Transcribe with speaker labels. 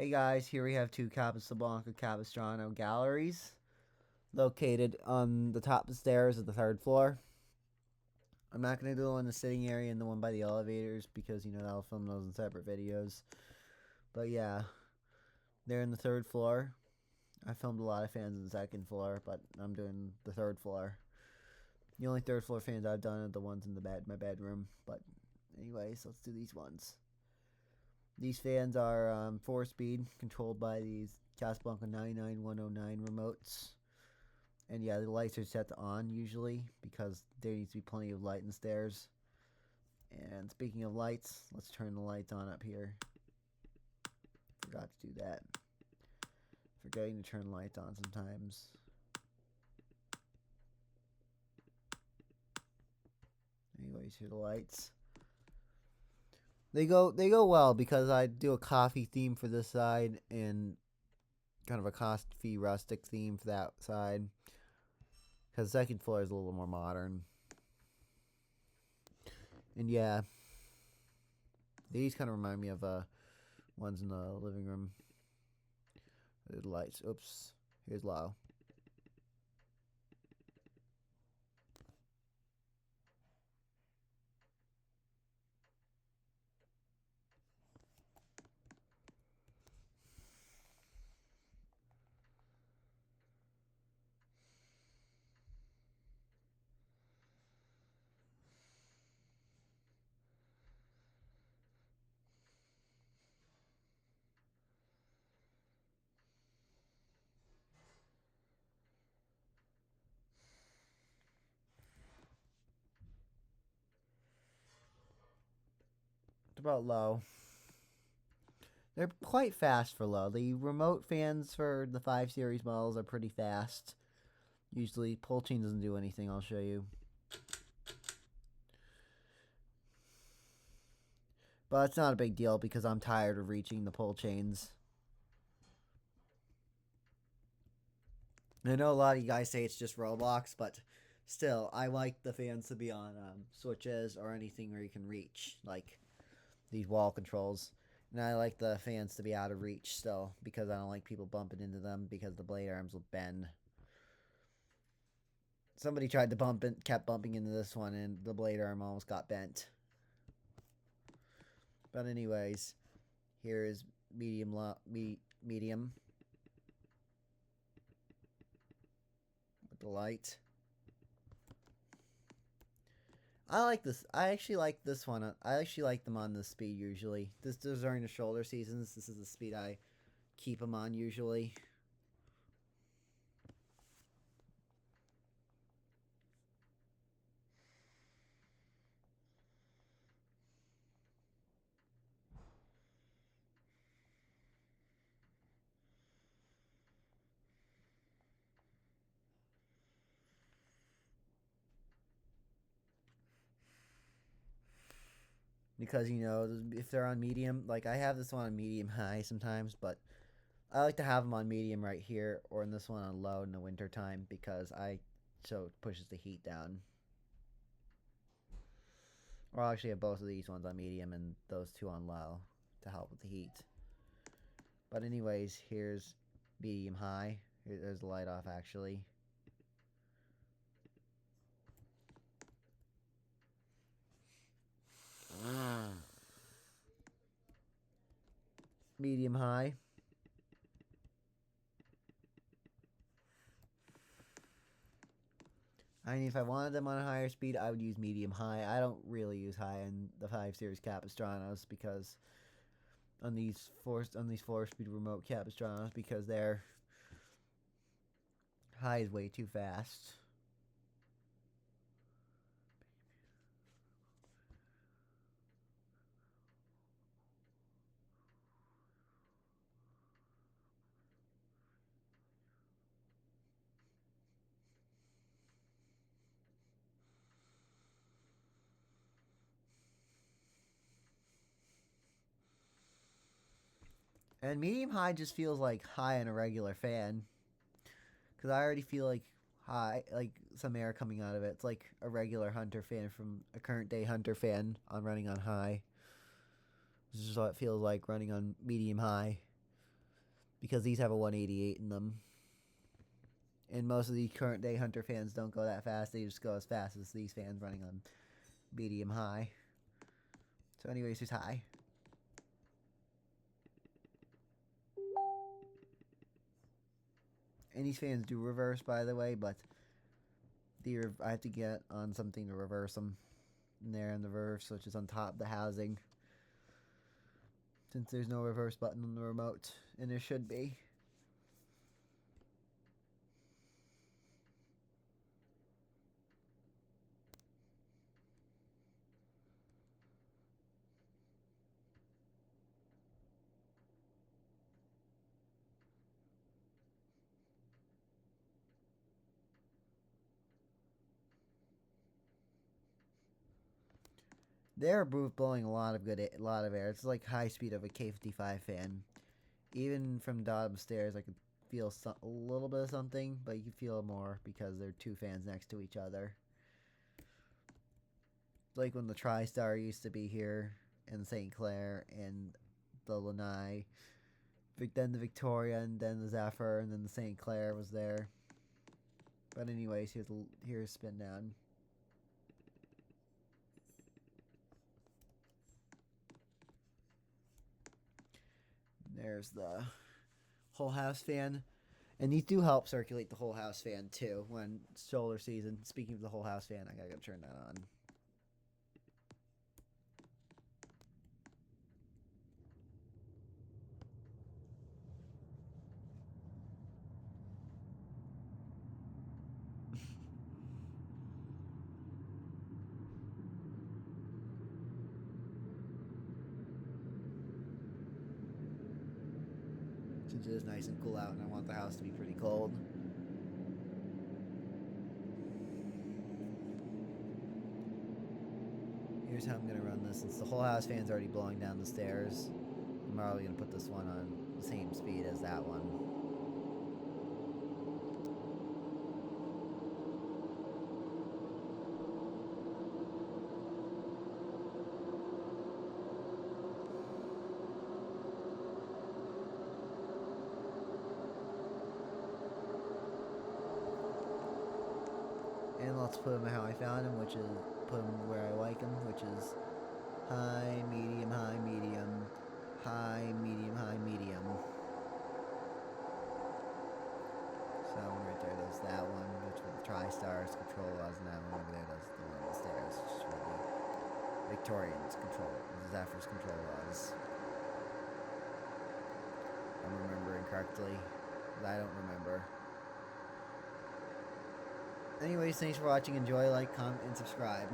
Speaker 1: Hey guys, here we have two Casablanca Capistrano galleries located on the top of the stairs of the third floor. I'm not going to do the one in the sitting area and the one by the elevators because, that'll film those in separate videos. But yeah, they're in the third floor. I filmed a lot of fans in the second floor, but I'm doing the third floor. The only third floor fans I've done are the ones in my bedroom. But anyways, let's do these ones. These fans are 4-speed, controlled by these Casablanca 99109 remotes. And yeah, the lights are set to on usually because there needs to be plenty of light in the stairs. And speaking of lights, let's turn the lights on up here. Forgot to do that. Forgetting to turn lights on sometimes. Anyways, here are the lights. They go well because I do a coffee theme for this side and kind of a coffee rustic theme for that side. Because the second floor is a little more modern. And yeah, these kind of remind me of ones in the living room. The lights. Oops. Here's low. It's about low. They're quite fast for low. The remote fans for the 5 Series models are pretty fast. Usually, pull chain doesn't do anything. I'll show you. But it's not a big deal because I'm tired of reaching the pull chains. I know a lot of you guys say it's just Roblox, but still, I like the fans to be on switches or anything where you can reach, like these wall controls. And I like the fans to be out of reach still because I don't like people bumping into them because the blade arms will bend. Somebody tried to bump it, kept bumping into this one, and the blade arm almost got bent. But anyways, here is medium with the light. I like this. I actually like this one. I actually like them on this speed usually. This is during the shoulder seasons. This is the speed I keep them on usually. Because, if they're on medium, like I have this one on medium high sometimes, but I like to have them on medium right here or in this one on low in the winter time because so it pushes the heat down. Or I'll actually have both of these ones on medium and those two on low to help with the heat. But anyways, here's medium high. There's the light off actually. Medium high. I mean, if I wanted them on a higher speed, I would use medium high. I don't really use high in the 5 Series Capistranos because on these 4-speed remote Capistranos because their high is way too fast. And medium high just feels like high in a regular fan. Because I already feel like high, like some air coming out of it. It's like a regular Hunter fan from a current day Hunter fan on running on high. This is what it feels like running on medium high. because these have a 188 in them. And most of the current day Hunter fans don't go that fast. They just go as fast as these fans running on medium high. So anyways, here's high. And these fans do reverse, by the way, but I have to get on something to reverse them. And they're in the reverse, which is on top of the housing. Since there's no reverse button on the remote, and there should be. They're blowing a lot of air. It's like high speed of a K55 fan. Even from the bottom stairs, I could feel a little bit of something, but you can feel more because they're two fans next to each other. Like when the TriStar used to be here, and St. Clair, and the Lanai, then the Victoria, and then the Zephyr, and then the St. Clair was there. But anyways, here's spin down. There's the whole house fan. And these do help circulate the whole house fan too when it's solar season. Speaking of the whole house fan, I gotta go turn that on. Since it is nice and cool out and I want the house to be pretty cold. Here's how I'm going to run this. Since the whole house fan's already blowing down the stairs, I'm probably going to put this one on the same speed as that one. And let's put him how I found him, which is put him where I like him, which is high, medium, high, medium, high, medium, high, medium. So right there does that one, which with the TriStar's control laws, and that one over there does the one on the stairs, which is for the Victorian's control, the Zephyr's control laws. I'm remembering correctly, but I don't remember. Anyways, thanks for watching. Enjoy, like, comment, and subscribe.